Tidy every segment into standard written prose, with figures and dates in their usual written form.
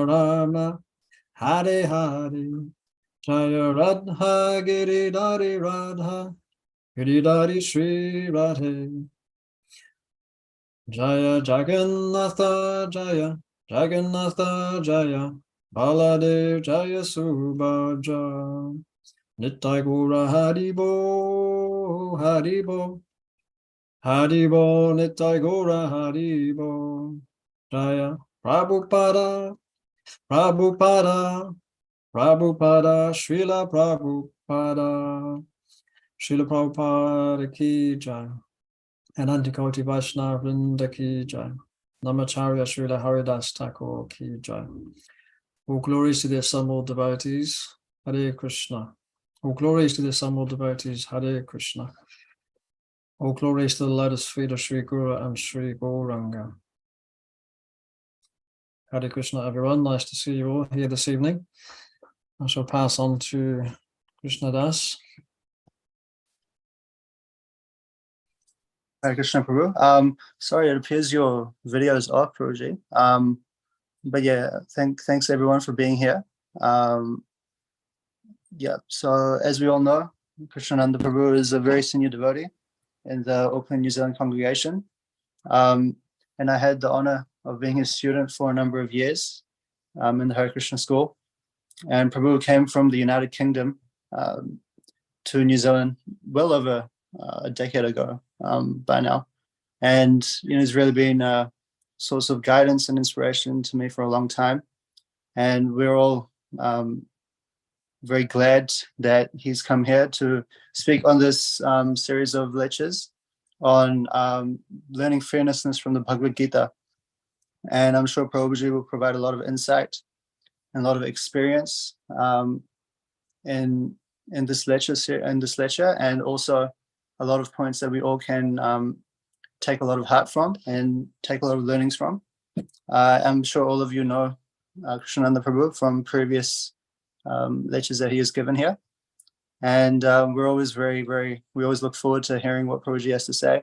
Rama, Hare Hare, Jaya Radha Giridhari Radha, Giridhari Sri Radhe, Jaya Jagannatha Jaya, Jagannatha Jaya, Baladev Jaya Subhaja, Nitai Gura Haribo, Haribo, Haribo, Nitai Gura Haribo, Jaya Prabhupada, Prabhupada, Prabhupada, Srila Prabhupada, Srila Prabhupada Ki Jai, Anantakoti Vaishnava Vrinda Ki Jai, Namacharya Srila Haridas Thakur Ki Jai. All glories to the assembled devotees, Hare Krishna. All glories to the assembled devotees, Hare Krishna. All glories to the lotus feet of Sri Guru and Sri Gauranga. Hare Krishna, everyone. Nice to see you all here this evening. I shall pass on to Krishnadas. Hare Krishna, Prabhu. Sorry, it appears your video is off, Prabhuji. But yeah, thanks everyone for being here. Yeah, so as we all know, Krsnananda Prabhu is a very senior devotee in the Auckland, New Zealand congregation. And I had the honor of being his student for a number of years in the Hare Krishna school. And Prabhu came from the United Kingdom to New Zealand well over a decade ago by now. And he's really been a source of guidance and inspiration to me for a long time. And we're all very glad that he's come here to speak on this series of lectures on learning fearlessness from the Bhagavad Gita. And I'm sure Prabhuji will provide a lot of insight and a lot of experience in this lecture, and also a lot of points that we all can take a lot of heart from and take a lot of learnings from. I'm sure all of you know Krsnananda Prabhu from previous lectures that he has given here. And we're always we always look forward to hearing what Prabhuji has to say.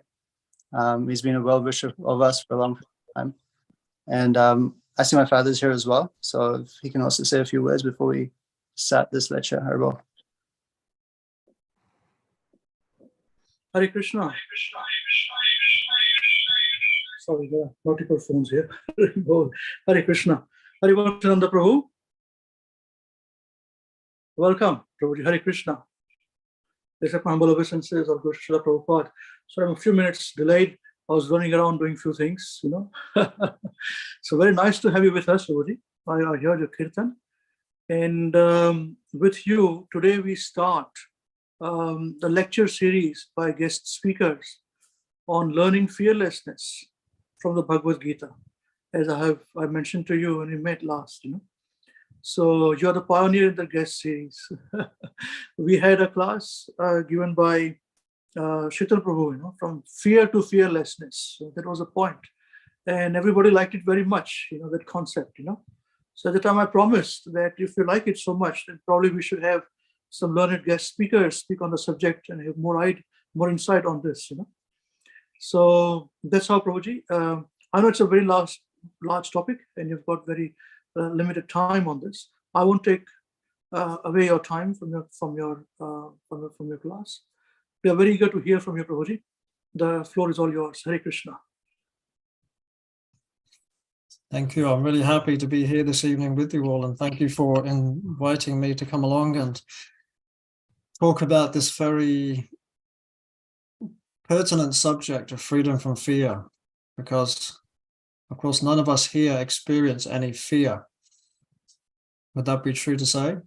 He's been a well-wisher of us for a long time. And I see my father's here as well, so if he can also say a few words before we start this lecture. Hare Hare Krishna. Sorry, there are multiple phones here. Hare Krishna. Hare Krsnananda Prabhu. Welcome, Prabhuji. Hare Krishna. There's a humble obeisances of Srila Prabhupada. So I'm a few minutes delayed. I was running around doing a few things, So very nice to have you with us, Prabhuji. I heard your kirtan. And with you, today we start the lecture series by guest speakers on learning fearlessness from the Bhagavad Gita, as I mentioned to you when we met last, So you're the pioneer in the guest series. We had a class given by Shital Prabhu, from fear to fearlessness. So that was a point. And everybody liked it very much, that concept, So at the time I promised that if you like it so much, then probably we should have some learned guest speakers speak on the subject and have more insight on this, So that's how, Prabhuji. I know it's a very large topic and you've got very limited time on this. I won't take away your time from your class. We are very eager to hear from you, Prabhuji. The floor is all yours. Hare Krishna. Thank you. I'm really happy to be here this evening with you all, and thank you for inviting me to come along and talk about this very pertinent subject of freedom from fear, because, of course, none of us here experience any fear. Would that be true to say?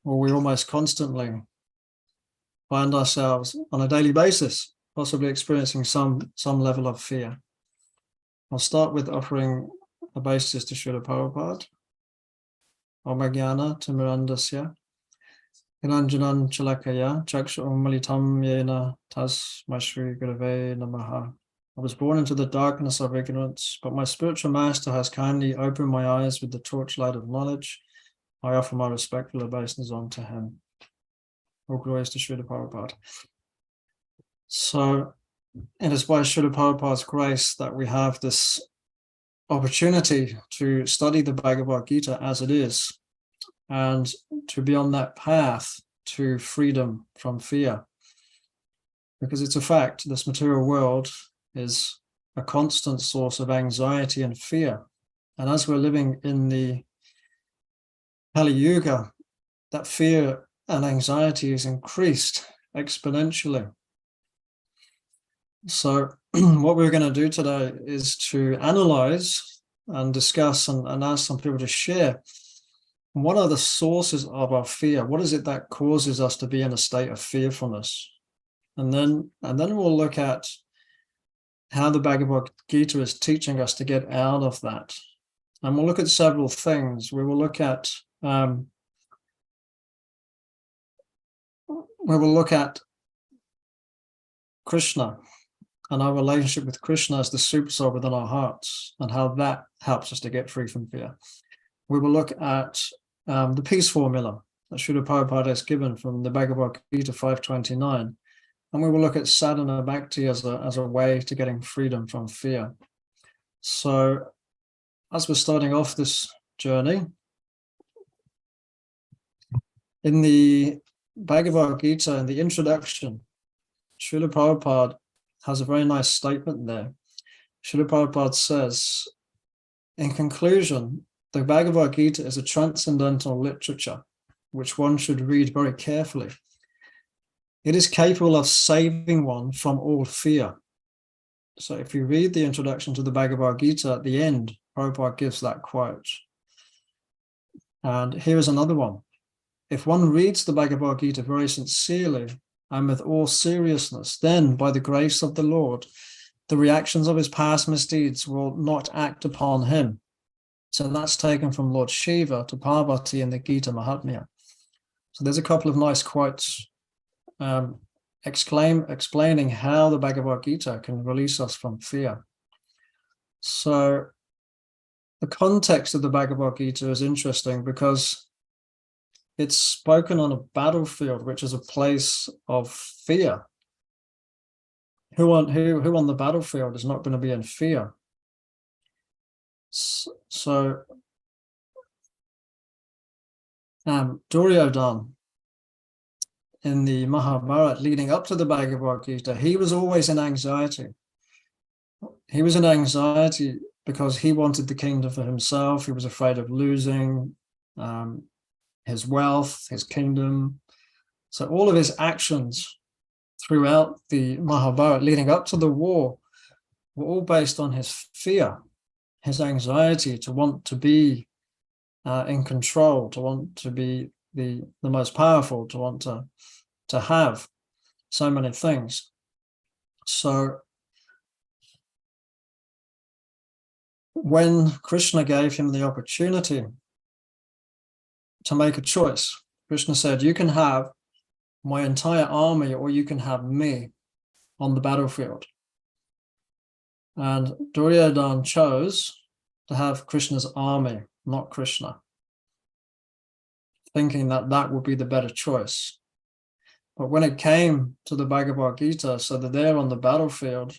Or we almost constantly find ourselves on a daily basis, possibly experiencing some level of fear. I'll start with offering obeisance to Srila Prabhupada. Omajnana Timirandasya Niranjanan Chalakaya Chaksha Umalitam Yena Tasmai Shri Gurave Namaha. I was born into the darkness of ignorance, but my spiritual master has kindly opened my eyes with the torchlight of knowledge. I offer my respectful obeisance unto him. All glories to Srila Prabhupada. So it is by Srila Prabhupada's grace that we have this opportunity to study the Bhagavad Gita as it is and to be on that path to freedom from fear. Because it's a fact, this material world is a constant source of anxiety and fear. And as we're living in the Kali Yuga, that fear and anxiety is increased exponentially. So what we're going to do today is to analyze and discuss and ask some people to share what are the sources of our fear? What is it that causes us to be in a state of fearfulness? And then we'll look at how the Bhagavad Gita is teaching us to get out of that. And we'll look at several things. We will look at Krishna and our relationship with Krishna as the super soul within our hearts and how that helps us to get free from fear. We will look at the peace formula that Srila Prabhupada has given from the Bhagavad Gita 529. And we will look at sadhana bhakti as a way to getting freedom from fear. So as we're starting off this journey, in the Bhagavad Gita, in the introduction, Srila Prabhupada has a very nice statement there. Srila Prabhupada says, in conclusion, the Bhagavad Gita is a transcendental literature which one should read very carefully. It is capable of saving one from all fear. So if you read the introduction to the Bhagavad Gita, at the end, Prabhupada gives that quote. And here is another one. If one reads the Bhagavad Gita very sincerely and with all seriousness, then by the grace of the Lord, the reactions of his past misdeeds will not act upon him. So that's taken from Lord Shiva to Parvati in the Gita Mahatmya. So there's a couple of nice quotes explaining how the Bhagavad Gita can release us from fear. So the context of the Bhagavad Gita is interesting because it's spoken on a battlefield, which is a place of fear. Who on the battlefield is not going to be in fear? So Duryodhana, in the Mahabharata leading up to the Bhagavad Gita, he was always in anxiety. He was in anxiety because he wanted the kingdom for himself. He was afraid of losing his wealth, his kingdom. So all of his actions throughout the Mahabharata leading up to the war were all based on his fear, his anxiety to want to be in control, to want to be the most powerful, to want to have so many things. So when Krishna gave him the opportunity to make a choice, Krishna said, you can have my entire army or you can have me on the battlefield. And Duryodhana chose to have Krishna's army, not Krishna, thinking that that would be the better choice. But when it came to the Bhagavad Gita, so that they're on the battlefield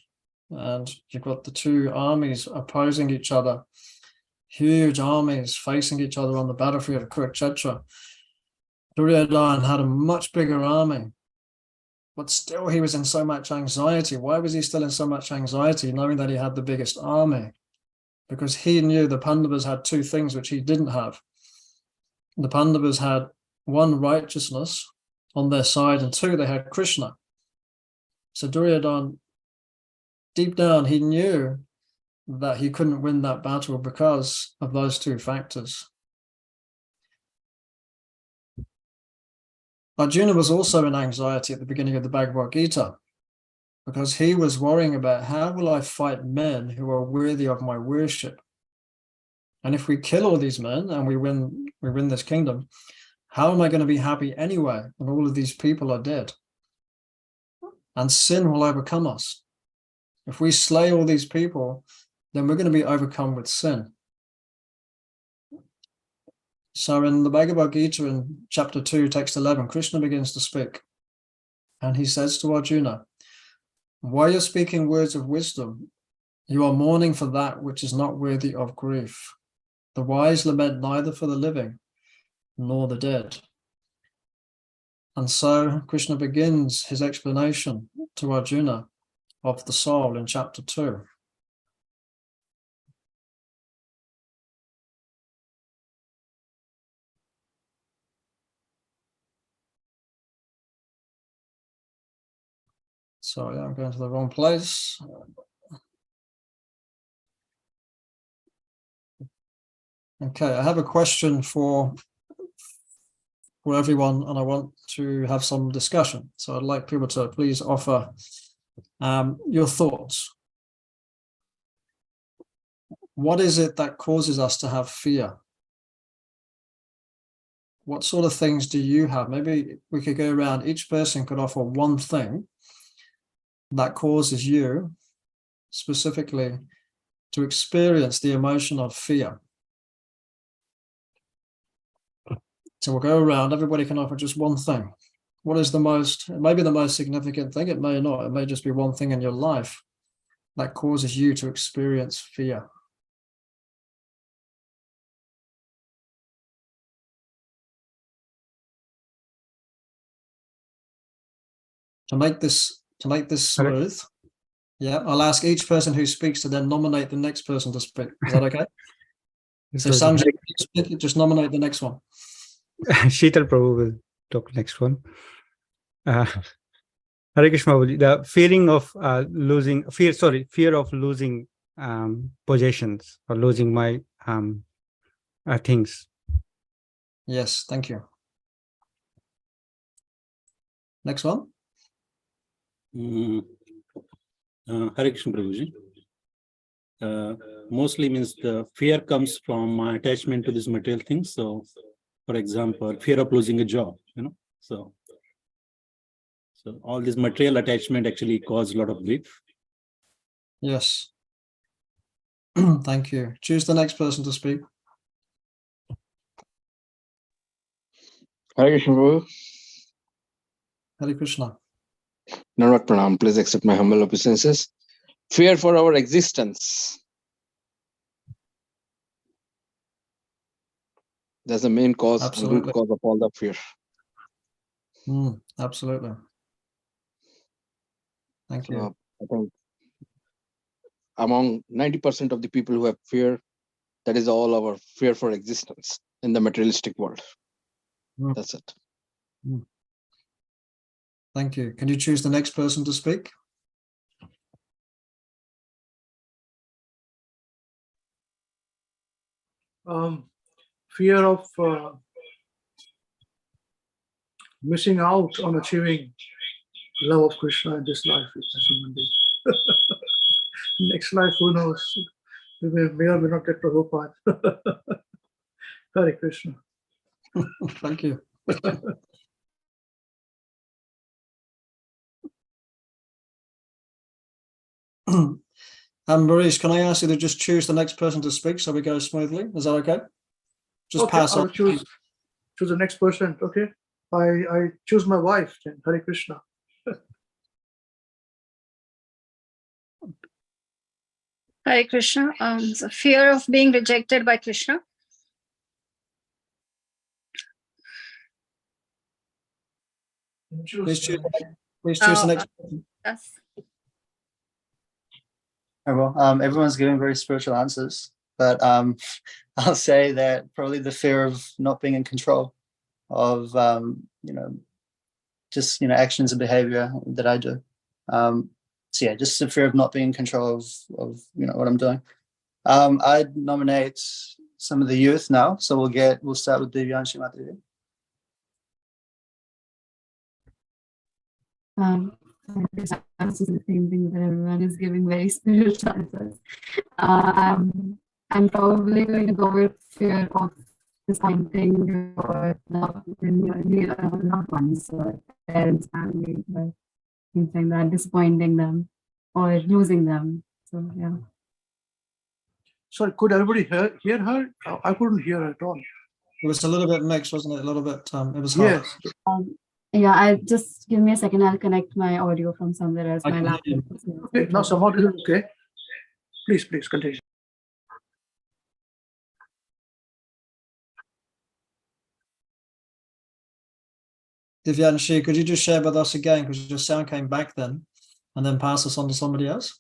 and you've got the two armies opposing each other, huge armies facing each other on the battlefield of Kurukshetra. Duryodhana had a much bigger army, but still he was in so much anxiety. Why was he still in so much anxiety, knowing that he had the biggest army? Because he knew the Pandavas had two things which he didn't have. The Pandavas had one, righteousness on their side, and two, they had Krishna. So Duryodhana, deep down, he knew that he couldn't win that battle because of those two factors. Arjuna was also in anxiety at the beginning of the Bhagavad Gita because he was worrying about how will I fight men who are worthy of my worship? And if we kill all these men and we win this kingdom, how am I going to be happy anyway when all of these people are dead? And sin will overcome us. If we slay all these people, then we're going to be overcome with sin. So in the Bhagavad Gita in chapter 2, text 11, Krishna begins to speak. And he says to Arjuna, while you're speaking words of wisdom, You are mourning for that which is not worthy of grief. The wise lament neither for the living nor the dead. And so Krishna begins his explanation to Arjuna of the soul in chapter 2. Sorry, I'm going to the wrong place. Okay, I have a question for everyone, and I want to have some discussion. So I'd like people to please offer your thoughts. What is it that causes us to have fear? What sort of things do you have? Maybe we could go around, each person could offer one thing that causes you specifically to experience the emotion of fear. So we'll go around, everybody can offer just one thing. What is the most, it may be the most significant thing, it may not, it may just be one thing in your life that causes you to experience fear. To make this smooth, yeah, I'll ask each person who speaks to then nominate the next person to speak. Is that okay? So Sanjay, just nominate the next one. Sheetal Prabhu will talk next one. Hare Krishna, the fear of losing possessions or losing my things. Yes, thank you. Next one. Hare Krishna Prabhuji. Mostly means the fear comes from my attachment to these material things. So, for example, fear of losing a job, so all this material attachment actually cause a lot of grief. Yes. Thank you. Choose the next person to speak. Hare Krishna Prabhu. Hare Krishna. Narvat Pranam, please accept my humble obeisances. Fear for our existence. That's the main cause and root cause of all the fear. Absolutely. Thank you. I think among 90% of the people who have fear, that is all our fear for existence in the materialistic world. That's it. Thank you. Can you choose the next person to speak? Fear of missing out on achieving love of Krishna in this life as human being. Next life, who knows? We may or may not get Prabhupada. Hare Krishna. Thank you. Maurice, can I ask you to just choose the next person to speak so we go smoothly? Is that okay? Just okay, pass I'll on. choose the next person. Okay. I choose my wife then. Hare Krishna. Hare Krishna. So fear of being rejected by Krishna. Please choose the next person. Yes. Well, everyone's giving very spiritual answers, but I'll say that probably the fear of not being in control of just actions and behavior that I do. So yeah, just the fear of not being in control of what I'm doing. I'd nominate some of the youth now, so we'll start with Divyanshi Mataji. This is the same thing that everyone is giving very spiritual answers. I'm probably going to go with fear of disappointing your loved ones, or parents, family, or things like that, disappointing them or losing them. So yeah. Sorry, could everybody hear her? I couldn't hear her at all. It was a little bit mixed, wasn't it? A little bit. It was hard. Yes. Yeah, I just give me a second. I'll connect my audio from somewhere else. My laptop. Okay, now somehow this is okay. Please continue. Divyanshi, could you just share with us again, because your sound came back then, and then pass us on to somebody else?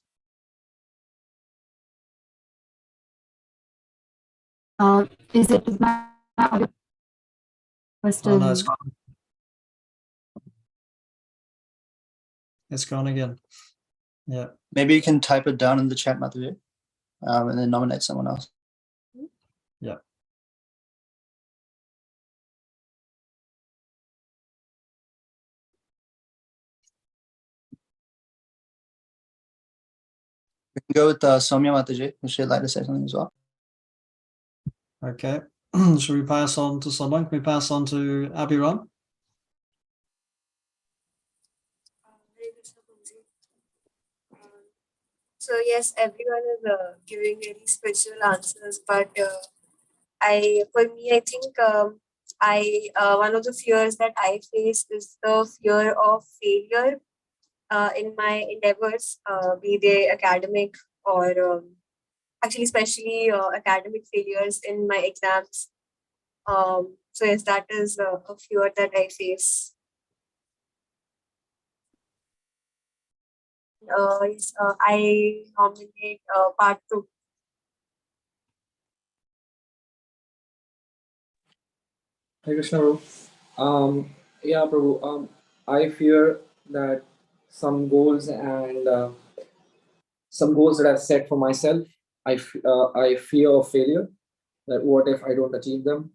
Is it my first? Oh, no, it's gone. It's gone again. Yeah. Maybe you can type it down in the chat, Mataji, and then nominate someone else. Yeah. We can go with Soumya Mataji, who she'd like to say something as well. Okay. Should we pass on to someone? Can we pass on to Abhiram? So yes, everyone is giving very special answers, but for me, I think one of the fears that I face is the fear of failure in my endeavors, be they academic or actually, especially academic failures in my exams. So yes, that is a fear that I face. Yes, I nominate part 2. Hare Krishna, Prabhu. Yeah, Prabhu. I fear that some goals that I've set for myself, I fear of failure. That what if I don't achieve them?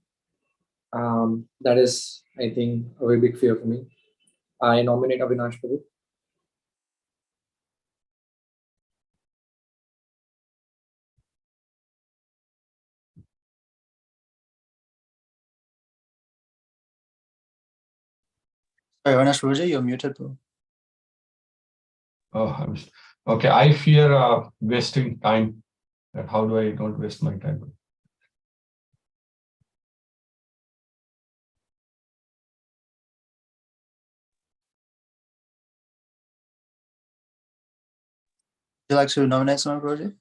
That is, I think, a very big fear for me. I nominate Avinash, Prabhu. Sorry, Avinash Prabhuji, you're muted, bro. Oh, okay. I fear wasting time. That how do I don't waste my time? Would you like to nominate someone, Prabhuji?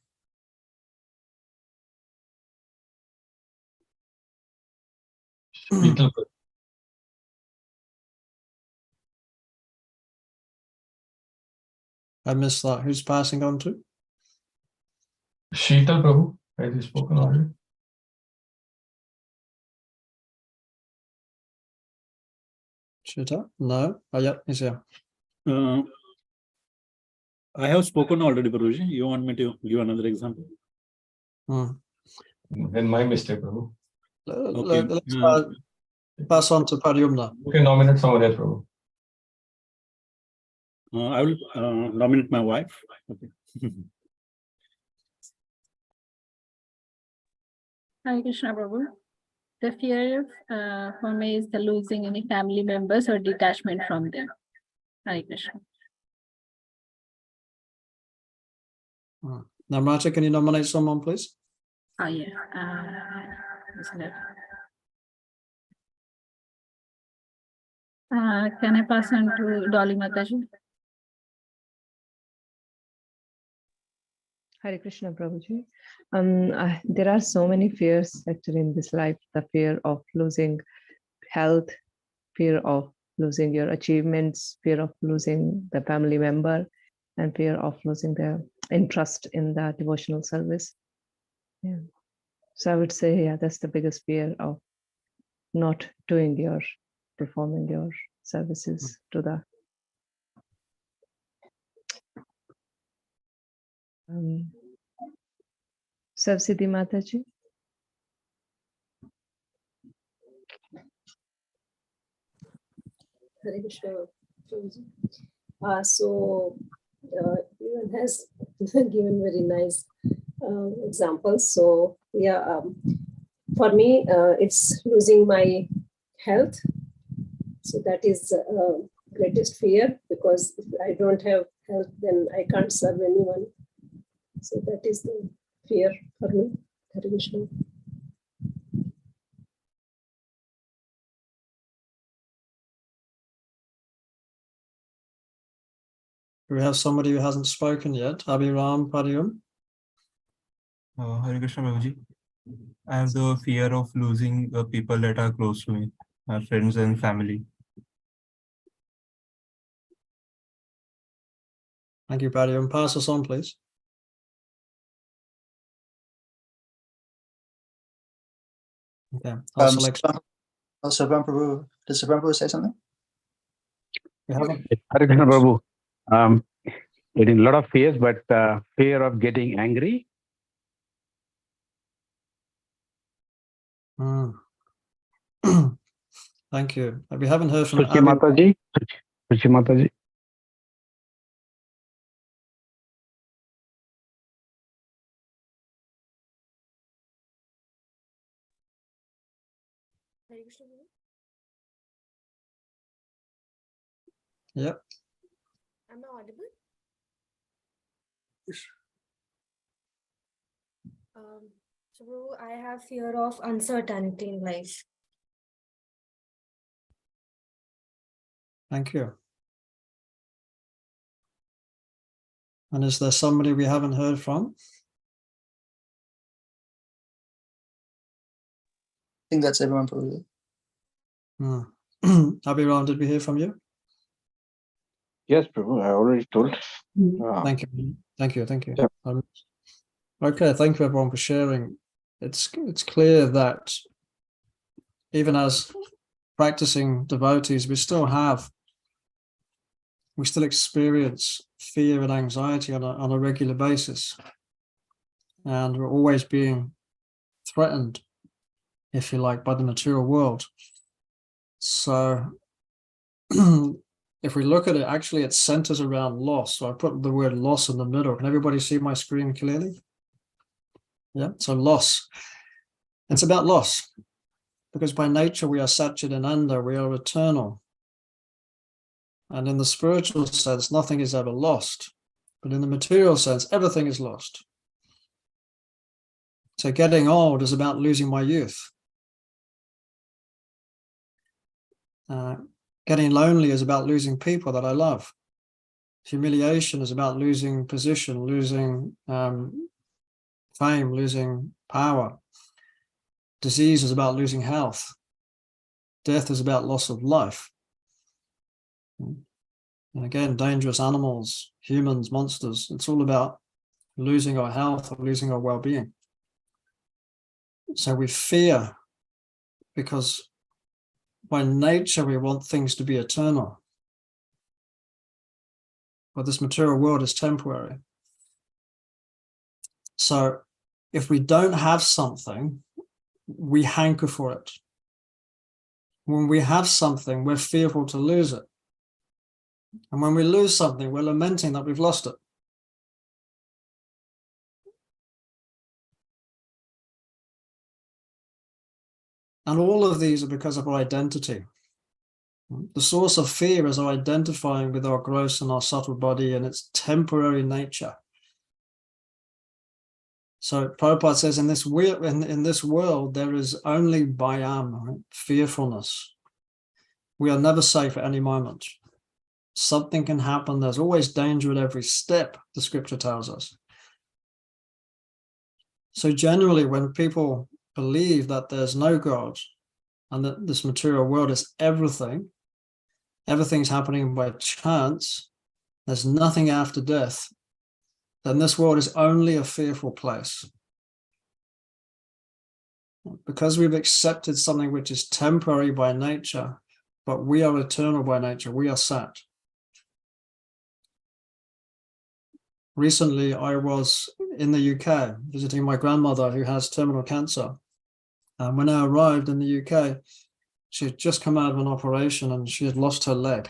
I missed that. Who's passing on to? Sheetal Prabhu, has he spoken already? Shita? No. Oh, yeah, he's here. I have spoken already, Prabhuji. You want me to give another example? Then my mistake, Prabhu. Okay. Let's pass on to Paryumna. You can nominate someone else, Prabhu. I will nominate my wife. Okay. Hare Krishna, Prabhu. The fear for me is the losing any family members or detachment from them. Hare Krishna. Namrata, can you nominate someone, please? Oh, yeah. Can I pass on to Dolly Mataji? Hare Krishna, Prabhuji. There are so many fears actually in this life. The fear of losing health, fear of losing your achievements, fear of losing the family member, and fear of losing the interest in the devotional service. Yeah. So I would say, yeah, that's the biggest fear of not performing your services to the Savsiddhi Mataji. Hare Krishna. Everyone has given very nice examples. So yeah, for me, it's losing my health. So that is greatest fear, because if I don't have health, then I can't serve anyone. So that is the fear for me. Hare Krishna. Do we have somebody who hasn't spoken yet? Abhiram, Paryum? Hare Krishna Prabhuji. I have the fear of losing the people that are close to me, my friends and family. Thank you, Paddy. And pass us on, please. Okay, I'll select. Subram Prabhu, did Subram Prabhu say something? We haven't. Hare Krishna Prabhu. Getting a lot of fears, but fear of getting angry. Thank you. We haven't heard from Suchi Mataji. Suchi Mataji. Yep. Am I audible? Yes. So Prabhu, I have fear of uncertainty in life. Thank you. And is there somebody we haven't heard from? I think that's everyone, Prabhu. Abhiram, did we hear from you? Yes, Prabhu, I already told. Thank you. Thank you. Thank you. Yeah. Okay, thank you everyone for sharing. It's clear that even as practicing devotees, we still experience fear and anxiety on a regular basis. And we're always being threatened, if you like, by the material world. So if we look at it, actually it centers around loss. So I put the word loss in the middle. Can everybody see my screen clearly? Yeah, so loss. It's about loss. Because by nature we are Satchidananda, we are eternal. And in the spiritual sense, nothing is ever lost. But in the material sense, everything is lost. So getting old is about losing my youth. Getting lonely is about losing people that I love. Humiliation is about losing position, losing fame, losing power. Disease is about losing health. Death is about loss of life. And again, dangerous animals, humans, monsters, it's all about losing our health or losing our well-being. So we fear because by nature we want things to be eternal. But this material world is temporary. So if we don't have something, we hanker for it. When we have something, we're fearful to lose it. And when we lose something, we're lamenting that we've lost it. And all of these are because of our identity. The source of fear is our identifying with our gross and our subtle body and its temporary nature. So Prabhupada says in this world, there is only bhayam, right? Fearfulness. We are never safe at any moment. Something can happen. There's always danger at every step, the scripture tells us. So generally, when people believe that there's no God and that this material world is everything, everything's happening by chance, there's nothing after death, then this world is only a fearful place. Because we've accepted something which is temporary by nature, but we are eternal by nature, we are Sat. Recently, I was in the UK visiting my grandmother who has terminal cancer. And when I arrived in the UK, she had just come out of an operation and she had lost her leg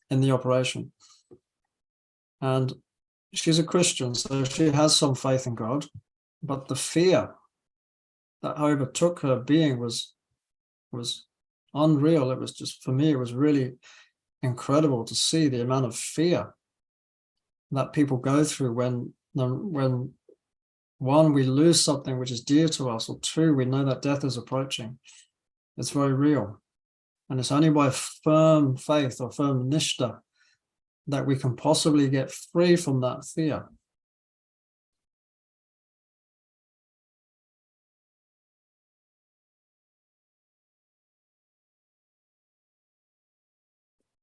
in the operation. And she's a Christian, so she has some faith in God. But the fear that overtook her being was unreal. It was just, for me, it was really incredible to see the amount of fear that people go through when one, we lose something which is dear to us, or two, we know that death is approaching. It's very real. And it's only by firm faith or firm nishta that we can possibly get free from that fear.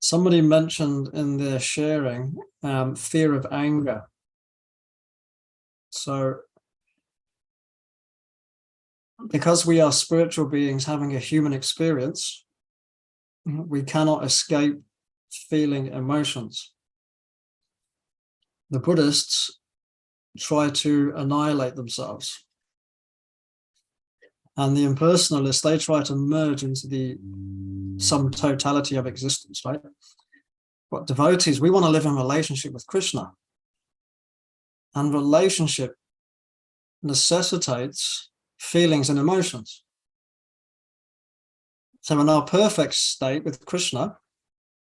Somebody mentioned in their sharing fear of anger. So because we are spiritual beings having a human experience, we cannot escape feeling emotions. The Buddhists try to annihilate themselves. And the impersonalists, they try to merge into some totality of existence, right? But devotees, we want to live in relationship with Krishna. And relationship necessitates feelings and emotions. So in our perfect state with Krishna,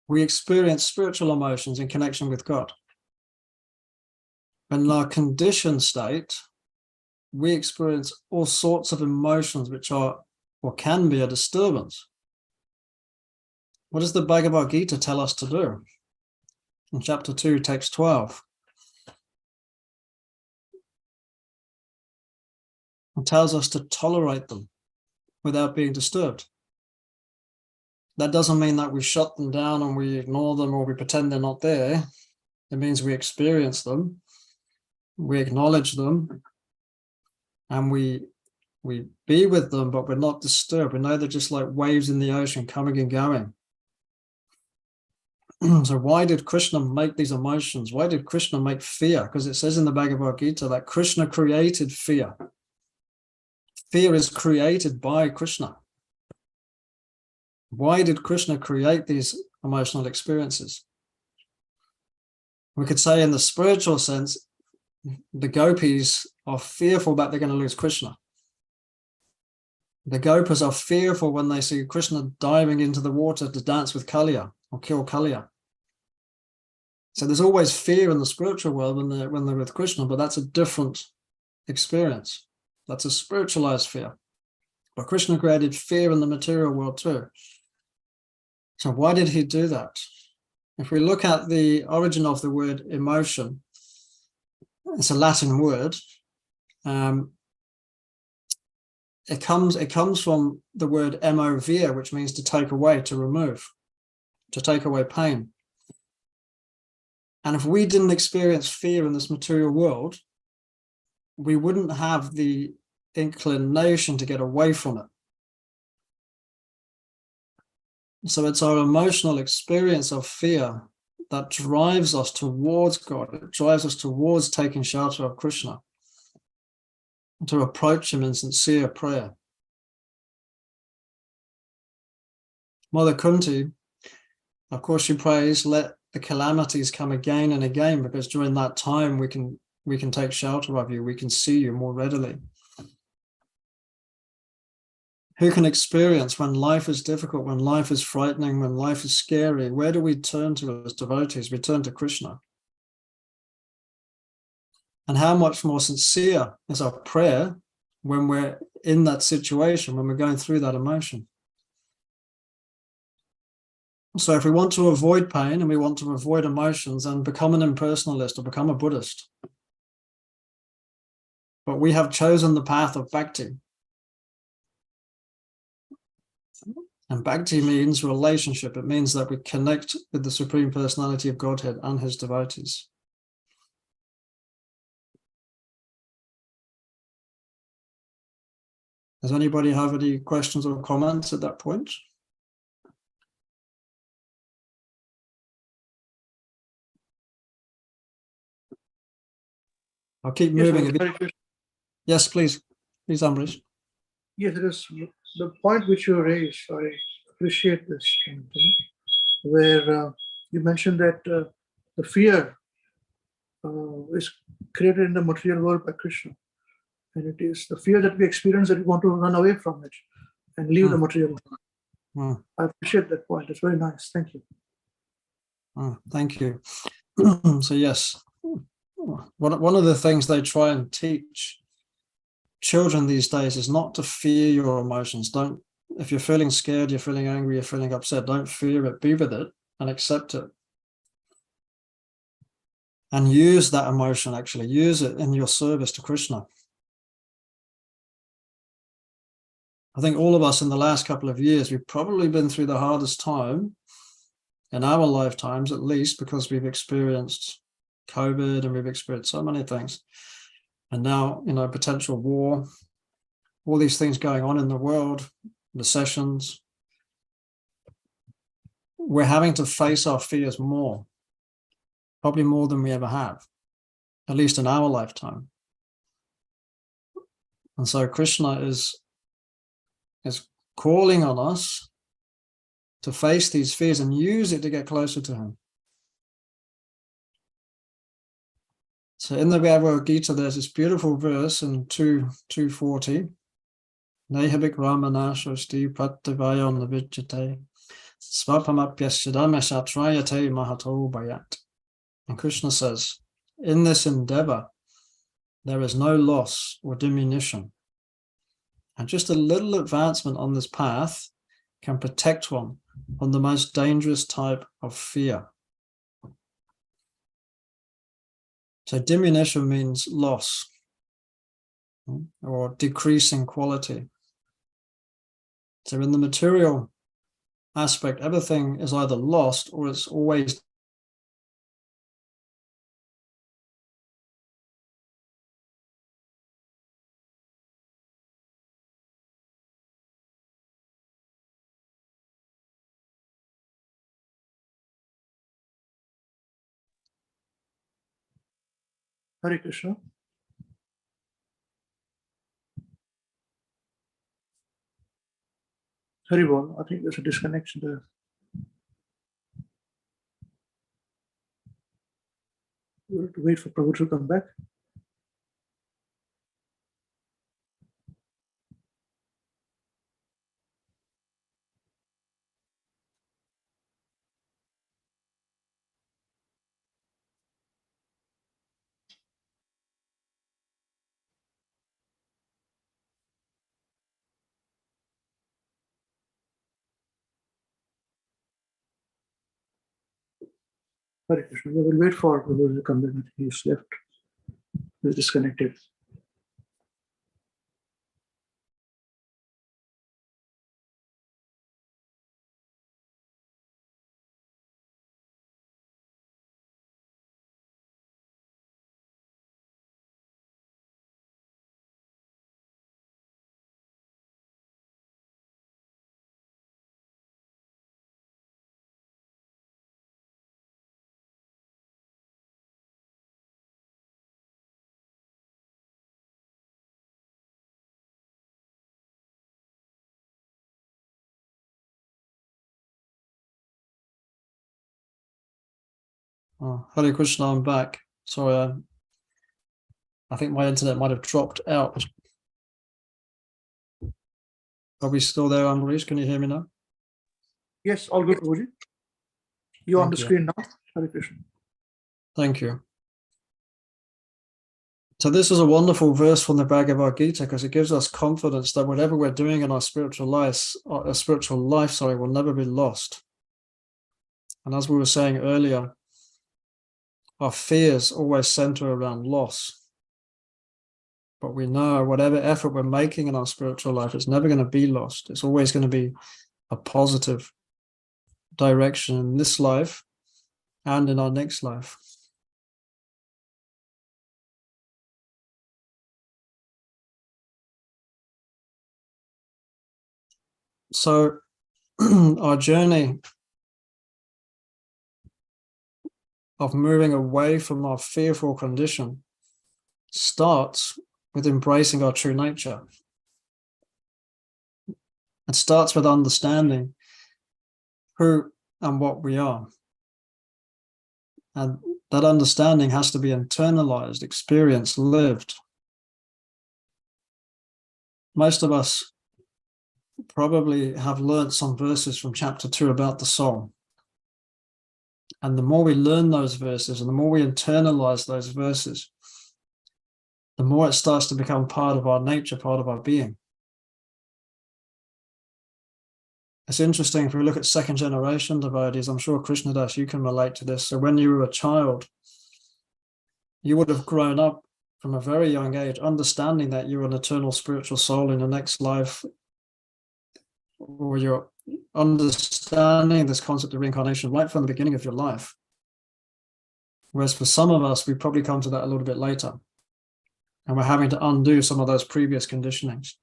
we experience spiritual emotions in connection with God. In our conditioned state, we experience all sorts of emotions which are or can be a disturbance. What does the Bhagavad Gita tell us to do? In chapter 2, text 12. It tells us to tolerate them without being disturbed. That doesn't mean that we shut them down and we ignore them or we pretend they're not there. It means we experience them, we acknowledge them, and we be with them, but we're not disturbed. We know they're just like waves in the ocean coming and going. So why did Krishna make these emotions? Why did Krishna make fear? Because it says in the Bhagavad Gita that Krishna created fear. Fear is created by Krishna. Why did Krishna create these emotional experiences? We could say in the spiritual sense, the gopis are fearful that they're going to lose Krishna. The gopas are fearful when they see Krishna diving into the water to dance with Kaliya or kill Kaliya. So there's always fear in the spiritual world when they're with Krishna, but that's a different experience. That's a spiritualized fear. But Krishna created fear in the material world too. So why did he do that? If we look at the origin of the word emotion, it's a Latin word. It comes from the word emovere, which means to take away, to remove, to take away pain. And if we didn't experience fear in this material world, we wouldn't have the inclination to get away from it. So it's our emotional experience of fear that drives us towards God. It drives us towards taking shelter of Krishna, to approach him in sincere prayer. Mother Kunti, of course, she prays, let the calamities come again and again, because during that time we can take shelter of you, we can see you more readily. Who can experience when life is difficult, when life is frightening, when life is scary? Where do we turn to as devotees? We turn to Krishna. And how much more sincere is our prayer when we're in that situation, when we're going through that emotion? So if we want to avoid pain and we want to avoid emotions, then become an impersonalist or become a Buddhist. But we have chosen the path of bhakti. And bhakti means relationship. It means that we connect with the Supreme Personality of Godhead and his devotees. Does anybody have any questions or comments at that point? I'll keep moving a bit. Yes, please. Please, Ambrish. Yes, it is the point which you raised. I appreciate this point, where you mentioned that the fear is created in the material world by Krishna. And it is the fear that we experience that we want to run away from it and leave the material world. I appreciate that point. It's very nice. Thank you. Thank you. So yes, one of the things they try and teach children these days is not to fear your emotions. Don't, if you're feeling scared, you're feeling angry, you're feeling upset, don't fear it, be with it and accept it. And use that emotion, actually, use it in your service to Krishna. I think all of us in the last couple of years, we've probably been through the hardest time in our lifetimes, at least, because we've experienced COVID and we've experienced so many things. And now, potential war, all these things going on in the world, recessions. We're having to face our fears more, probably more than we ever have, at least in our lifetime. And so Krishna is calling on us to face these fears and use it to get closer to him. So in the Bhagavad Gita, there's this beautiful verse in 240. Nehabik Ramanashasti Pratyavayon Navijate Svapamapyasyadameshatrayate Mahato Bayat. And Krishna says, in this endeavor, there is no loss or diminution. And just a little advancement on this path can protect one from the most dangerous type of fear. So diminution means loss or decreasing quality. So in the material aspect, everything is either lost or it's always Hare Krishna. Hare Bol, I think there's a disconnection there. We'll have to wait for Prabhu to come back. Hare Krishna. We will wait for Prabhu to come back. He's left. He's disconnected. Oh, Hare Krishna, I'm back. Sorry, I think my internet might have dropped out. Are we still there, Ambrish? Can you hear me now? Yes, all good, Prabhuji. You're on the screen now. Hare Krishna. Thank you. So this is a wonderful verse from the Bhagavad Gita because it gives us confidence that whatever we're doing in our spiritual life, will never be lost. And as we were saying earlier, our fears always center around loss. But we know whatever effort we're making in our spiritual life, it's never going to be lost. It's always going to be a positive direction in this life and in our next life. So our journey of moving away from our fearful condition starts with embracing our true nature. It starts with understanding who and what we are. And that understanding has to be internalized, experienced, lived. Most of us probably have learned some verses from chapter 2 about the soul. And the more we learn those verses and the more we internalize those verses, the more it starts to become part of our nature, part of our being. It's interesting, if we look at second generation devotees, I'm sure Krishnadas, you can relate to this. So when you were a child, you would have grown up from a very young age, understanding that you're an eternal spiritual soul in the next life. or you're understanding this concept of reincarnation right from the beginning of your life. Whereas for some of us, we probably come to that a little bit later. And we're having to undo some of those previous conditionings.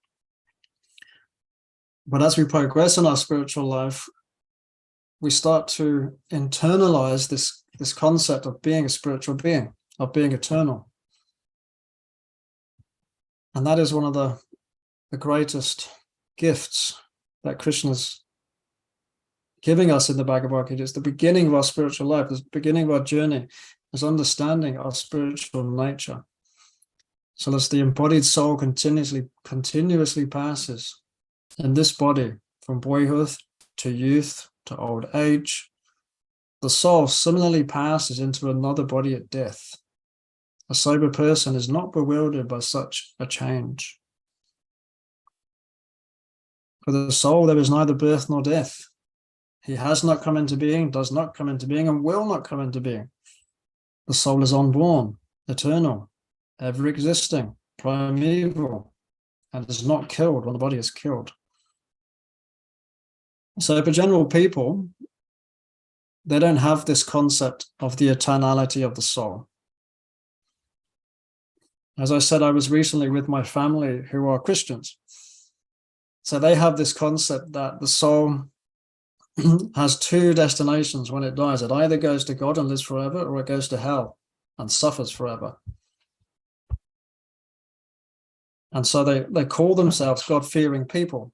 But as we progress in our spiritual life, we start to internalize this concept of being a spiritual being, of being eternal. And that is one of the greatest gifts that Krishna's giving us in the Bhagavad Gita. It's the beginning of our spiritual life, the beginning of our journey, is understanding our spiritual nature. So as the embodied soul continuously passes in this body from boyhood to youth to old age, the soul similarly passes into another body at death. A sober person is not bewildered by such a change. For the soul, there is neither birth nor death. He has not come into being, does not come into being, and will not come into being. The soul is unborn, eternal, ever existing, primeval, and is not killed when the body is killed. So for general people, they don't have this concept of the eternality of the soul. As I said, I was recently with my family who are Christians. So they have this concept that the soul has two destinations when it dies. It either goes to God and lives forever, or it goes to hell and suffers forever. And so they call themselves God-fearing people.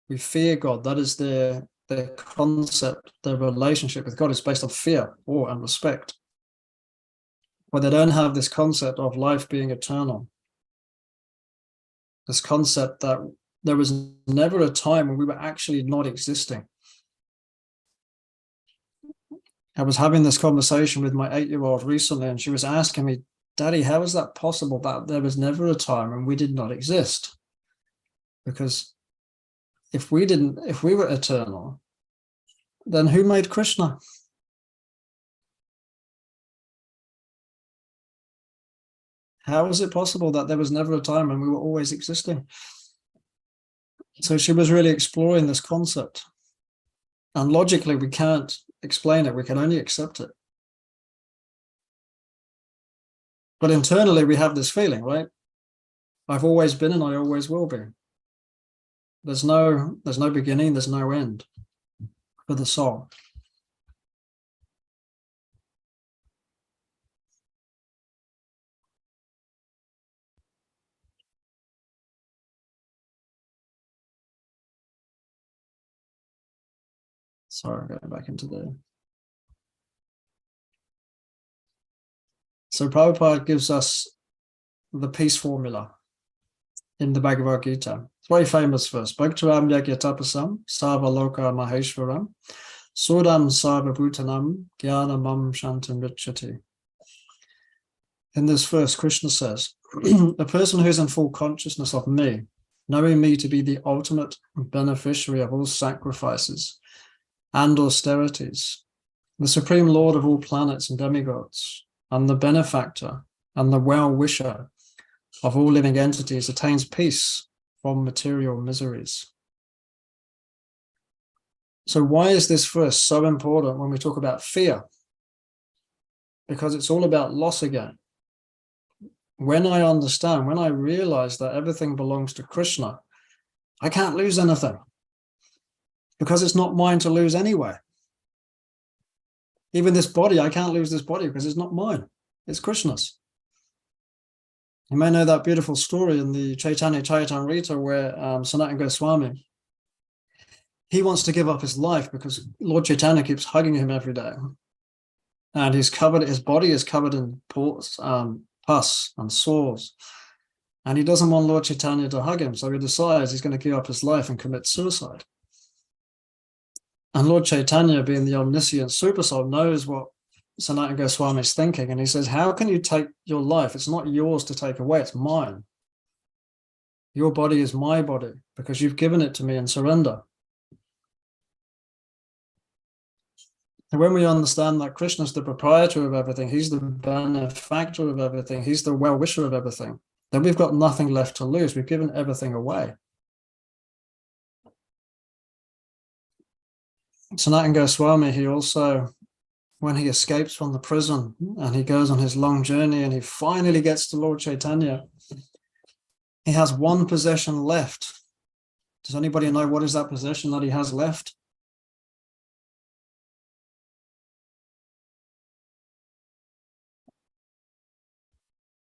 We fear God. That is their concept. Their relationship with God is based on fear, awe, and respect. But they don't have this concept of life being eternal. This concept that there was never a time when we were actually not existing. I was having this conversation with my 8-year-old recently, and she was asking me, Daddy, how is that possible that there was never a time when we did not exist? Because if we were eternal, then who made Krishna? How is it possible that there was never a time when we were always existing? So she was really exploring this concept. And logically, we can't explain it. We can only accept it. But internally, we have this feeling, right? I've always been and I always will be. There's no beginning, there's no end for the soul. Sorry, going back into there. So Prabhupada gives us the peace formula in the Bhagavad Gita. It's very famous verse. Bhaktaram yagyatapasam sarvaloka maheshwaram sudam sarvabhutanam jnanamam shantam richati. In this verse, Krishna says, a person who is in full consciousness of me, knowing me to be the ultimate beneficiary of all sacrifices and austerities, the supreme lord of all planets and demigods, and the benefactor and the well-wisher of all living entities, attains peace from material miseries. So why is this verse so important when we talk about fear? Because it's all about loss again. When I understand, when I realize that everything belongs to Krishna, I can't lose anything because it's not mine to lose anyway. Even this body, I can't lose this body because it's not mine. It's Krishna's. You may know that beautiful story in the Chaitanya Charitamrita where Sanatana Goswami, he wants to give up his life because Lord Chaitanya keeps hugging him every day. And his body is covered in pus and sores. And he doesn't want Lord Chaitanya to hug him, so he decides he's going to give up his life and commit suicide. And Lord Chaitanya, being the omniscient super soul, knows what Sanatana Goswami is thinking. And he says, how can you take your life? It's not yours to take away, it's mine. Your body is my body because you've given it to me in surrender. And when we understand that Krishna is the proprietor of everything, he's the benefactor of everything, he's the well-wisher of everything, then we've got nothing left to lose. We've given everything away. Sanatana Goswami, he also, when he escapes from the prison and he goes on his long journey and he finally gets to Lord Chaitanya, he has one possession left. Does anybody know what is that possession that he has left?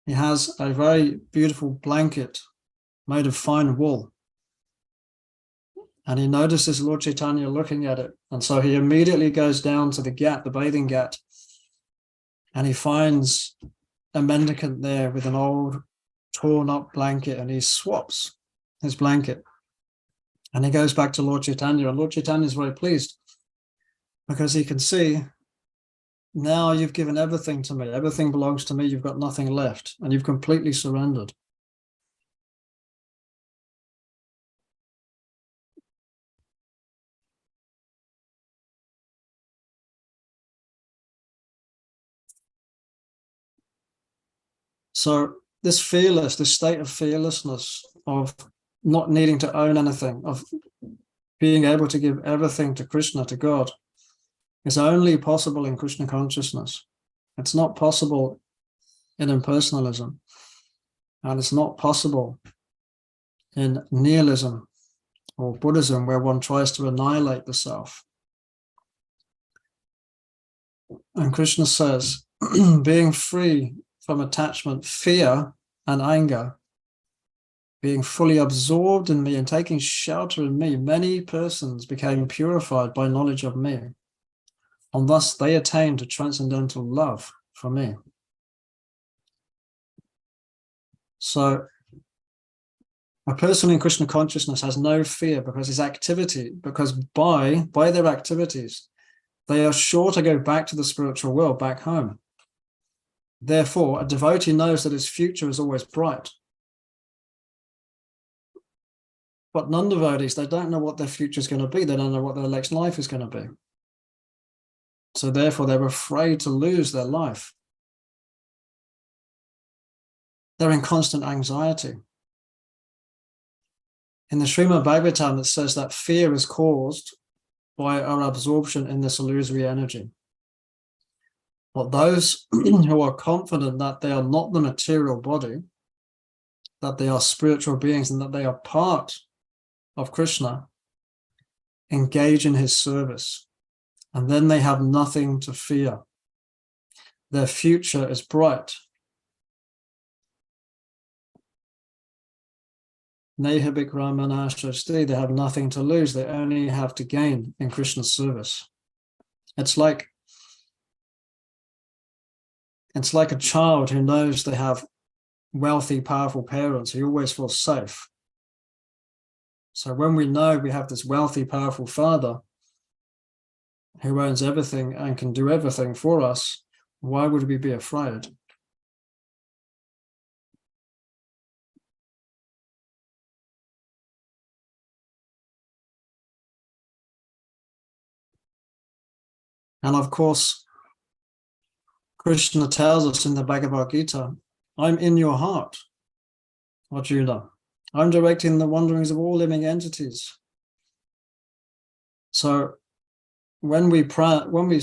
He has a very beautiful blanket made of fine wool. And he notices Lord Chaitanya looking at it. And so he immediately goes down to the ghat, the bathing ghat, and he finds a mendicant there with an old torn up blanket, and he swaps his blanket. And he goes back to Lord Chaitanya, and Lord Chaitanya is very pleased because he can see, now you've given everything to me. Everything belongs to me. You've got nothing left, and you've completely surrendered. So this state of fearlessness, of not needing to own anything, of being able to give everything to Krishna, to God, is only possible in Krishna consciousness. It's not possible in impersonalism, and it's not possible in nihilism or Buddhism, where one tries to annihilate the self. And Krishna says, being free from attachment, fear, and anger, being fully absorbed in me and taking shelter in me, many persons became purified by knowledge of me, and thus they attained to transcendental love for me. So a person in Krishna consciousness has no fear because by their activities, they are sure to go back to the spiritual world, back home. Therefore, a devotee knows that his future is always bright. But non-devotees, they don't know what their future is going to be. They don't know what their next life is going to be. So therefore, they're afraid to lose their life. They're in constant anxiety. In the Srimad Bhagavatam, it says that fear is caused by our absorption in this illusory energy. But those who are confident that they are not the material body, that they are spiritual beings and that they are part of Krishna, engage in his service, and then they have nothing to fear. Their future is bright. They have nothing to lose. They only have to gain in Krishna's service. It's like a child who knows they have wealthy, powerful parents who always feel safe. So when we know we have this wealthy, powerful father who owns everything and can do everything for us, why would we be afraid? And of course, Krishna tells us in the Bhagavad Gita, I'm in your heart, Arjuna. I'm directing the wanderings of all living entities. So when we pray, when we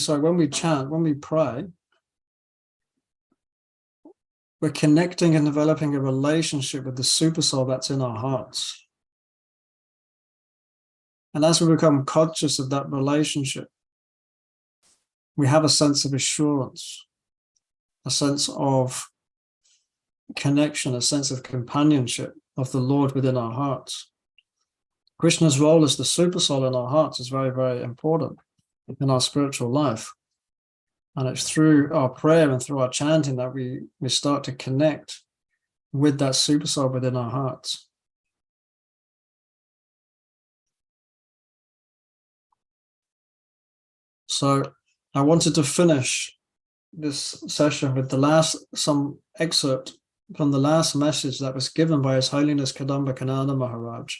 pray, we're connecting and developing a relationship with the supersoul that's in our hearts. And as we become conscious of that relationship, we have a sense of assurance, a sense of connection, a sense of companionship of the Lord within our hearts. Krishna's role as the supersoul in our hearts is very, very important in our spiritual life. And it's through our prayer and through our chanting that we start to connect with that supersoul within our hearts. So I wanted to finish this session with some excerpt from the last message that was given by His Holiness Kadamba Kanana Maharaj.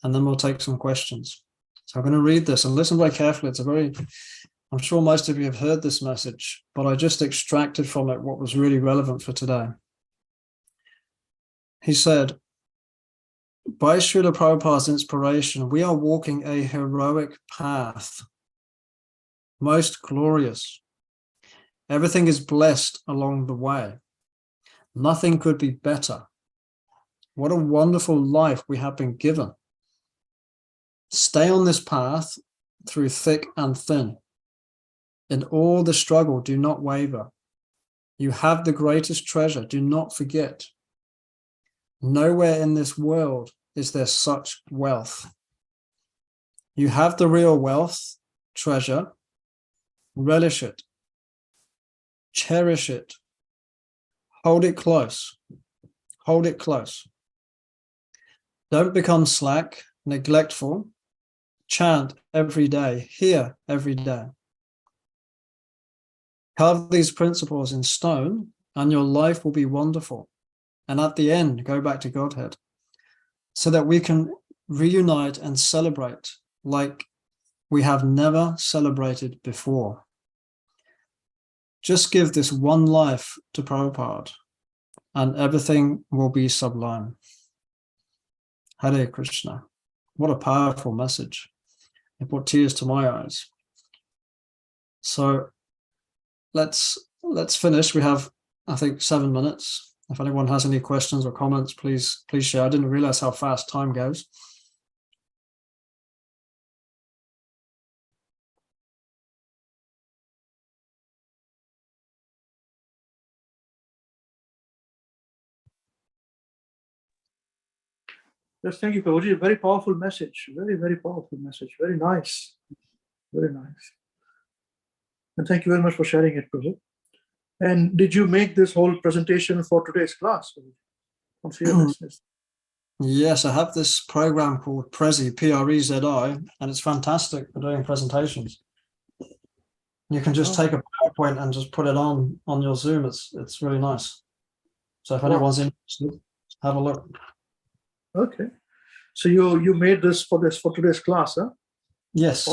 And then we'll take some questions. So I'm going to read this and listen very carefully. I'm sure most of you have heard this message, but I just extracted from it what was really relevant for today. He said, by Srila Prabhupada's inspiration, we are walking a heroic path most glorious. Everything is blessed along the way. Nothing could be better. What a wonderful life we have been given. Stay on this path through thick and thin. In all the struggle, do not waver. You have the greatest treasure, do not forget. Nowhere in this world is there such wealth. You have the real wealth, treasure. Relish it. Cherish it. Hold it close. Hold it close. Don't become slack, neglectful. Chant every day, hear every day. Carve these principles in stone, and your life will be wonderful. And at the end, go back to Godhead, so that we can reunite and celebrate like we have never celebrated before. Just give this one life to Prabhupada, and everything will be sublime. Hare Krishna. What a powerful message. It brought tears to my eyes. So let's finish. We have, I think, 7 minutes. If anyone has any questions or comments, please share. I didn't realize how fast time goes. Yes, thank you, Prabhuji. Very powerful message. Very, very powerful message. Very nice. Very nice. And thank you very much for sharing it, Prabhu. And did you make this whole presentation for today's class on fearlessness? Yes, I have this program called Prezi, P-R-E-Z-I, and it's fantastic for doing presentations. You can just take a PowerPoint and just put it on your Zoom. It's really nice. So if anyone's interested, have a look. Okay. So you made this for today's class, huh? Yes.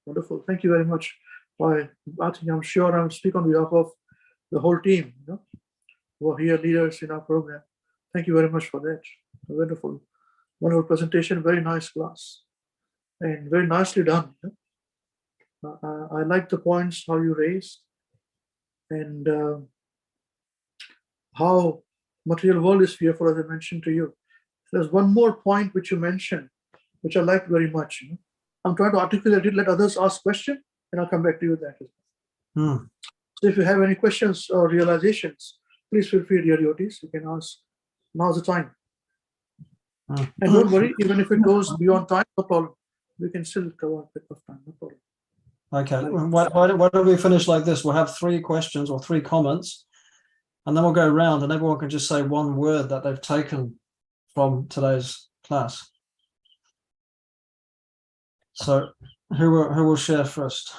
Wonderful. Thank you very much. I'm sure I'm speaking on behalf of the whole team, who are here leaders in our program. Thank you very much for that. Wonderful presentation. Very nice class, and very nicely done. I like the points how you raised, and how material world is fearful, as I mentioned to you. There's one more point which you mentioned, which I liked very much. I'm trying to articulate it, let others ask questions, and I'll come back to you with that. So if you have any questions or realizations, please feel free, dear devotees. You can ask. Now's the time. And don't worry, even if it goes beyond time, no problem. We can still cover a bit of time, no problem. Okay, why don't we finish like this? We'll have 3 questions or 3 comments, and then we'll go around and everyone can just say one word that they've taken from today's class. So who will share first?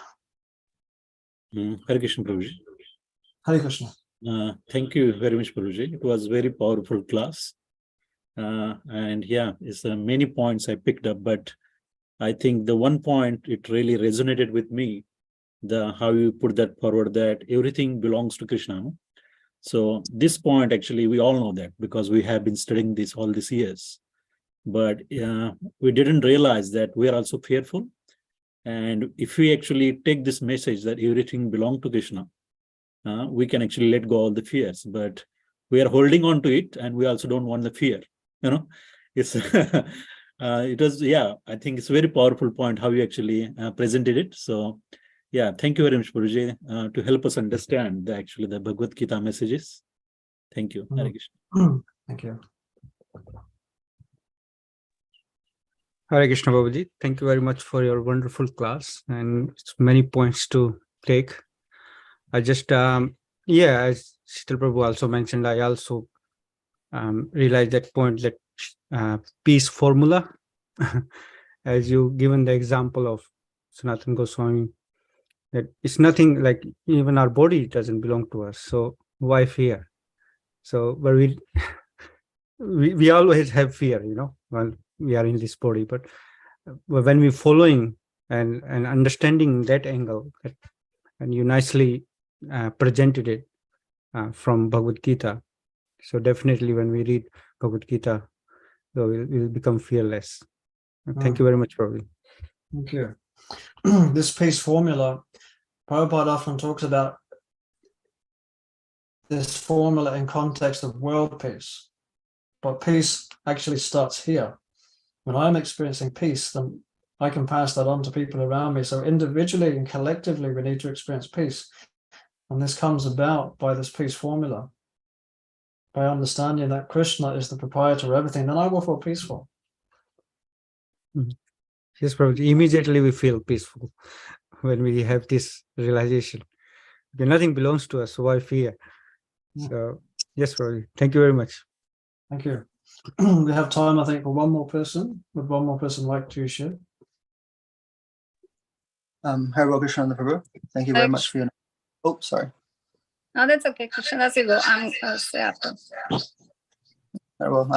Hare Krishna, Prabhuji. Hare Krishna. Thank you very much, Prabhuji. It was a very powerful class. And yeah, it's many points I picked up, but I think the one point, it really resonated with me, how you put that forward, that everything belongs to Krishna. No? So this point, actually, we all know that because we have been studying this all these years. But we didn't realize that we are also fearful. And if we actually take this message that everything belongs to Krishna, we can actually let go of the fears. But we are holding on to it, and we also don't want the fear. It's it was, yeah, I think it's a very powerful point how you actually presented it. So yeah, thank you very much, Prabhuji, to help us understand the Bhagavad Gita messages. Thank you. Hare Krishna. Thank you. Hare Krishna, Babaji. Thank you very much for your wonderful class, and it's many points to take. I just, as Shital Prabhu also mentioned, I also realized that point, that peace formula, as you given the example of Sanatana Goswami, that it's nothing like, even our body doesn't belong to us. So why fear? So, but we always have fear, when we are in this body, but when we're following and understanding that angle, and you nicely presented it from Bhagavad Gita. So definitely when we read Bhagavad Gita, we'll become fearless. Thank you very much, Prabhu. Thank you. this peace formula, Prabhupada often talks about this formula in context of world peace. But peace actually starts here. When I'm experiencing peace, then I can pass that on to people around me. So individually and collectively, we need to experience peace. And this comes about by this peace formula. By understanding that Krishna is the proprietor of everything, then I will feel peaceful. Yes, Prabhuji. Immediately we feel peaceful when we have this realization. Okay, nothing belongs to us, so why fear? So, yes, Prabhuji. Thank you very much. Thank you. We have time, I think, for one more person. Would one more person like to share? Hare Krsnananda Prabhu, thank you very much for your. Oh, sorry. No, that's okay, Krishna. That's you go. I'm say after. Very well.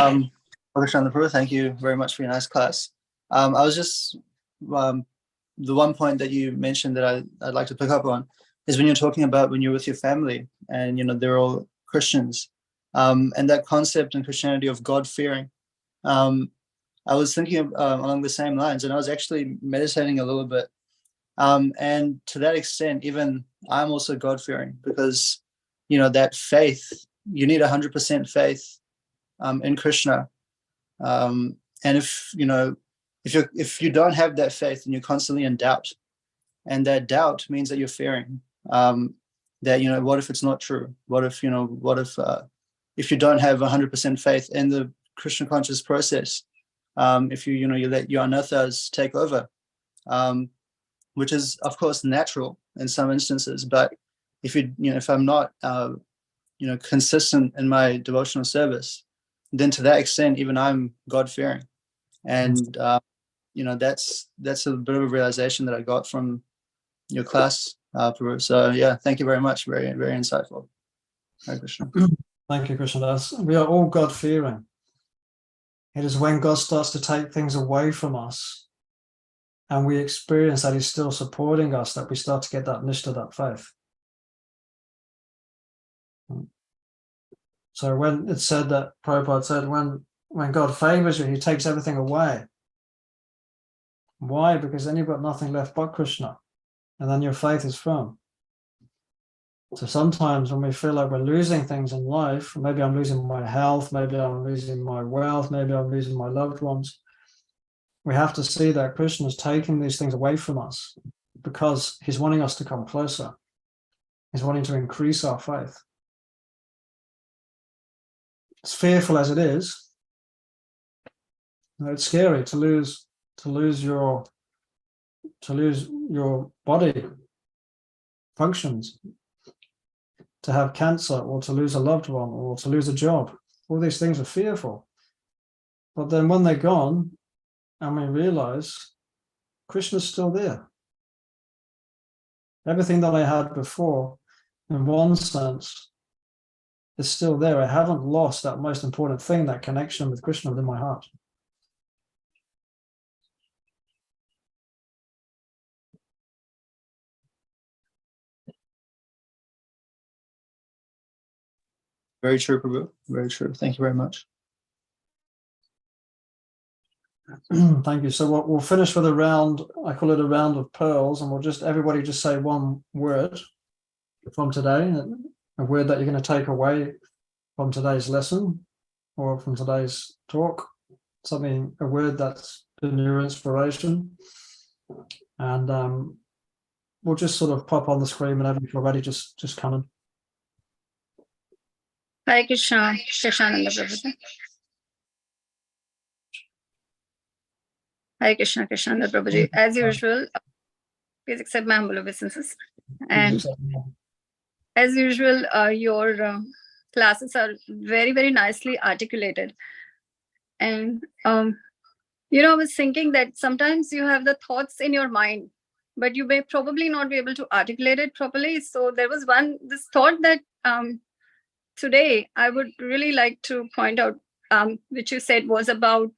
Krsnananda Prabhu, thank you very much for your nice class. I was just the one point that you mentioned that I'd like to pick up on is when you're talking about when you're with your family and they're all Christians, and that concept in Christianity of God fearing. I was thinking along the same lines, and I was actually meditating a little bit. And to that extent, even I'm also God fearing because that faith, you need 100% faith in Krishna. And if you don't have that faith and you're constantly in doubt, and that doubt means that you're fearing that what if it's not true? What if if you don't have 100% faith in the Krishna conscious process, if you let your anathas take over, which is of course natural in some instances, but if I'm not consistent in my devotional service, then to that extent even I'm God fearing, and that's a bit of a realization that I got from your class, Prabhu. So yeah, thank you very much. Very, very insightful. Hare Krishna. Thank you, Krishna. We are all God fearing. It is when God starts to take things away from us and we experience that he's still supporting us that we start to get that nishtha, that faith. So when it's said that, Prabhupada said, when God favors you, he takes everything away. Why? Because then you've got nothing left but Krishna, and then your faith is firm. So sometimes when we feel like we're losing things in life, maybe I'm losing my health, maybe I'm losing my wealth, maybe I'm losing my loved ones, we have to see that Krishna is taking these things away from us because he's wanting us to come closer. He's wanting to increase our faith. As fearful as it is, it's scary to lose your body functions, to have cancer, or to lose a loved one, or to lose a job. All these things are fearful. But then when they're gone, and we realize Krishna's still there. Everything that I had before, in one sense, is still there. I haven't lost that most important thing, that connection with Krishna within my heart. Very true, Prabhu. Very true. Thank you very much. Thank you. So we'll finish with a round, I call it a round of pearls, and everybody just say one word from today, a word that you're going to take away from today's lesson or from today's talk, a word that's been your inspiration. And we'll just sort of pop on the screen whenever you're ready, just come in. Hare Krishna, Krsnananda Prabhu. Hare Krishna, Krsnananda Prabhuji. As usual, please accept my humble obeisances. And as usual, your classes are very, very nicely articulated. And, I was thinking that sometimes you have the thoughts in your mind, but you may probably not be able to articulate it properly. So there was this thought that today I would really like to point out, which you said was about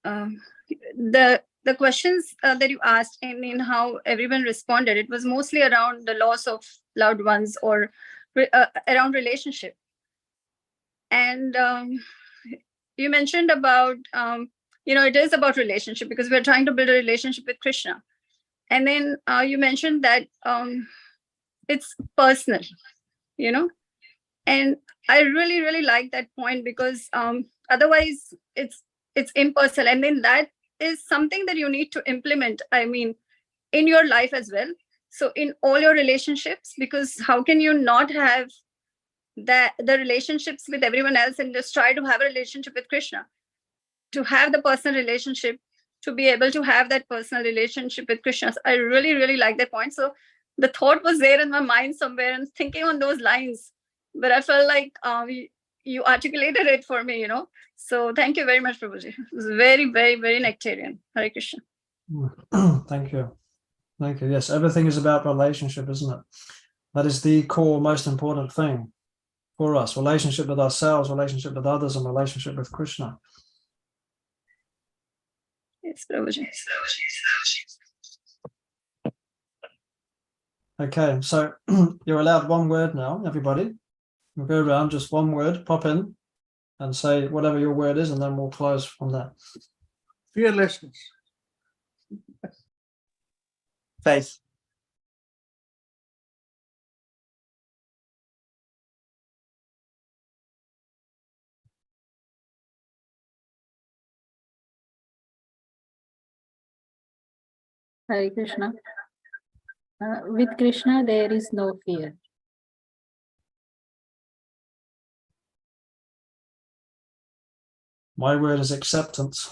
the questions that you asked and in how everyone responded. It was mostly around the loss of loved ones or around relationship. And you mentioned about, it is about relationship because we're trying to build a relationship with Krishna. And then you mentioned that it's personal, you know, and I really, really like that point, because otherwise it's impersonal. And then that is something that you need to implement, I mean, in your life as well. So in all your relationships, because how can you not have the relationships with everyone else and just try to have a relationship with Krishna? To have the personal relationship, to be able to have that personal relationship with Krishna. So I really, really like that point. So the thought was there in my mind somewhere and thinking on those lines, but I felt like you articulated it for me, you know. So thank you very much, Prabhuji. It was very, very, very nectarian. Hare Krishna. Thank you. Thank you. Yes, everything is about relationship, isn't it? That is the core, most important thing for us. Relationship with ourselves, relationship with others, and relationship with Krishna. Yes, Prabhuji. Okay, so you're allowed one word now, everybody. We'll go around, just one word, pop in and say whatever your word is, and then we'll close from there. Fearlessness. Faith. Hare Krishna. With Krishna, there is no fear. My word is acceptance.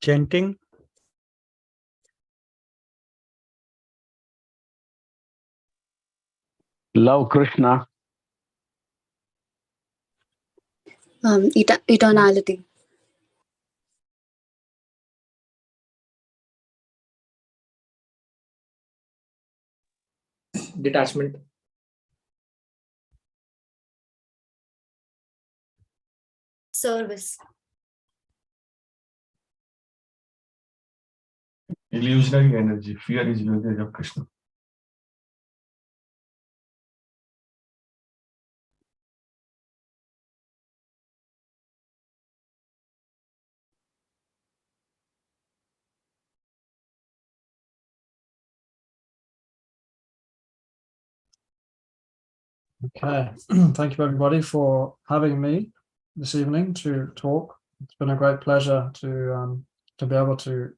Chanting. Love Krishna. Eternality. Detachment. Service. Illusionary energy. Fear is illusionary of Krishna. Okay, thank you everybody for having me this evening to talk. It's been a great pleasure to be able to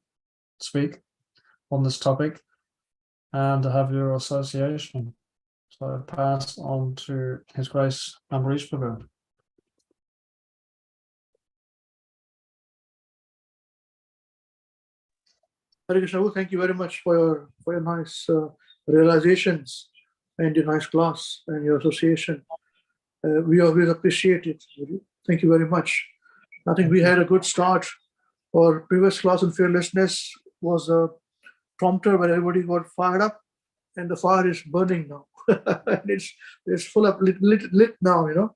speak on this topic and to have your association. So I pass on to His Grace Ambarish Prabhu. Hare Krishna, thank you very much for your nice realizations and your nice class and your association. We always appreciate it. Thank you very much. I think we had a good start. Our previous class on fearlessness was a prompter where everybody got fired up, and the fire is burning now. And it's full of lit now, you know.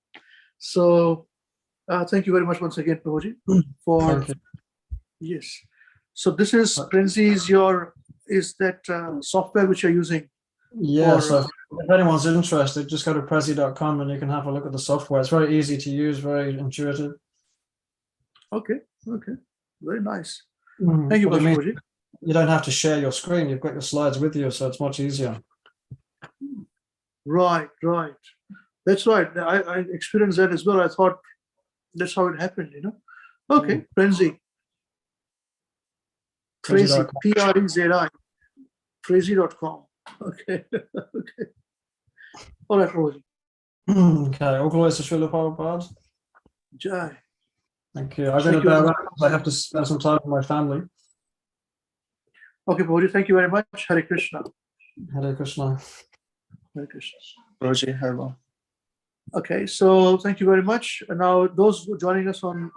So thank you very much once again, Prabhuji, for yes. So this is Prinzi is that software which you're using? Yeah, so if anyone's interested, just go to prezi.com and you can have a look at the software. It's very easy to use, very intuitive. Okay, very nice. Thank you, Prabhuji. You don't have to share your screen. You've got your slides with you, so it's much easier. Right. That's right. I experienced that as well. I thought that's how it happened, you know. Okay, Prinzi. Prezi, Prezi, Prezi.com. Okay. All right, Prabhuji. Okay, all glories to Srila Prabhupada. Jai. Thank you. I'm going to bow out. I have to spend some time with my family. Okay, Prabhuji, thank you very much. Hare Krishna. Hare Krishna. Hare Krishna. Prabhuji, Hare. Okay, so thank you very much. And now those who are joining us on